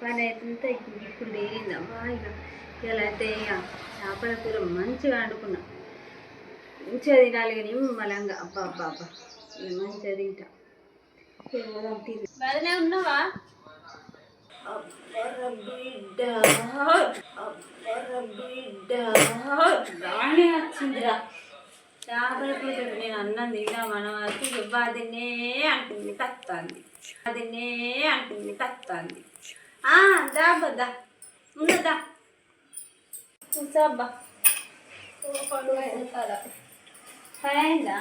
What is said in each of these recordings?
పని అయితే ఇప్పుడు లేదమ్మా. ఇక ఇలా అయితే ఇక చేపల కూర మంచిగా వండుకున్నా. మంచిగా తినాలి కానీ మలంగా అబ్బా అబ్బా అబ్బా ఇక మంచిగా తింటా. బాగానే ఉన్నావా? అబ్బర బిడ్డ అబ్బర బిడ్డ బాగానే వచ్చిందిరా చేపల కూర. నేను అన్నం తిన్నా మనం వచ్చి ఇవ్వదినే అంటుంది తక్కువంది, అదినే అంటుంది తక్కువంది. దాబ్బా ఉన్నదా కూర్చోబ్బా. అయిందా?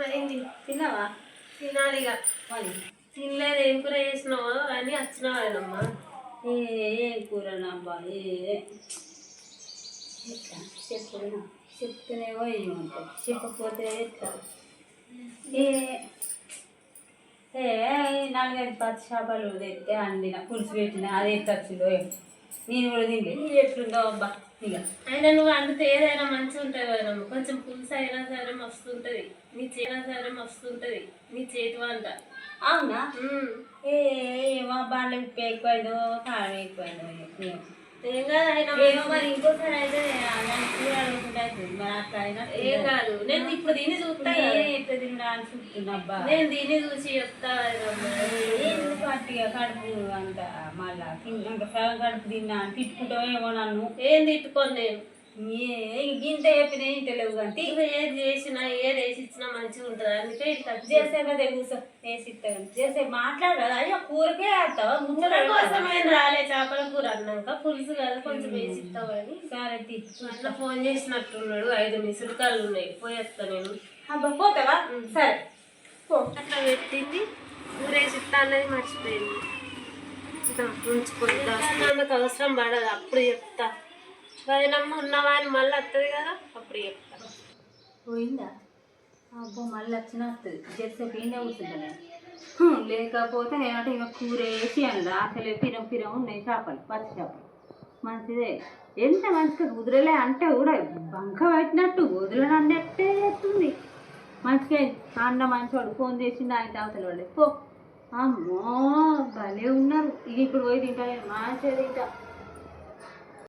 అయింది. తిన్నావా? తినాలి ఇక. మళ్ళీ తినలేదు. ఏం కూర చేసినావో అని వచ్చినావాడమ్మా. ఏం కూరనబ్బా ఎట్లా చెప్పునా? చెప్తేనేమో ఏమంటారు, చెప్పకపోతే ఎట్లా? నాలుగైదు పచ్చి చేపలు తెస్తే అండిన పులుసు పెట్టిన అది ఎత్తచ్చులో నేను కూడా తిండి ఎట్లుందో అబ్బా. ఇక అయినా నువ్వు అండితే ఏదైనా మంచిగా ఉంటుంది కదమ్మా. కొంచెం పులుసు అయినా సరే మస్తు ఉంటుంది. నీ చేతి వంట. అవునా? ఏమో బాగా ఉప్పు ఎక్కువైందో కారం ఎక్కువైందో ఏం కాదు. అయినా మరి ఇంకోసారి అయితే కూర అడుగుతుంటే మరి అట్లా అయినా ఏం కాదు. నేను ఇప్పుడు దీన్ని చూస్తా ఎట్లా తిన్నా అని చూస్తున్నాబ్బా. నేను దీన్ని చూసి చెప్తా. పట్టిగా కడుపు అంత మళ్ళా ఇంకా సగం కడుపు తిన్నా అని తిట్టుకుంటావు ఏమో నన్ను. ఏం తిట్టుకోను నేను. ఇంత చెప్పినా ఇంటలేవు కానీ ఏది చేసినా ఏది వేసి ఇచ్చినా మంచిగా ఉంటుంది. అందుకే ఇట్లా చేసే కదా కూర్చో వేసి ఇస్తా చేసే మాట్లాడదా అయ్యో కూరకే వేస్తావా? కూర కోసమేం రాలే. చేపల కూర అన్నాక పులుసు కదా కొంచెం వేసి ఇస్తావు అని. సరే అట్లా ఫోన్ చేసినట్టున్నాడు. 5 మిస్డ్ కాళ్ళు ఉన్నాయి. పోయేస్తా నేను. అబ్బా పోతావా? సరే పో. అట్లా పెట్టింది కూర వేసి ఇస్తా అన్నది మర్చిపోయింది. ఉంచుకొని దానికి అవసరం పడదు. అప్పుడు చెప్తా. వదినమ్మ ఉన్నవా అని మళ్ళీ వస్తుంది కదా అప్పుడు చెప్తా. పోయిందా? అబ్బో మళ్ళీ వచ్చిన వస్తుంది. జెర్సేపు ఏంటో కూర్చుంటా. లేకపోతే నేనంటే ఇక కూర వేసి అన్నది. అసలు పిరం ఉన్నాయి చేపలు, పచ్చి చేపలు మంచిదే. ఎంత మంచిగా కుదరలే అంటే కూడా బంక పెట్టినట్టు వదలని అన్నట్టే చేస్తుంది. మంచిగా అన్న మంచివాడు ఫోన్ చేసింది ఆయన అవతల వాడే పో. అమ్మో భలే ఉన్నారు. ఇక ఇప్పుడు పోయి తింటా. నేను మంచిగా తింటా.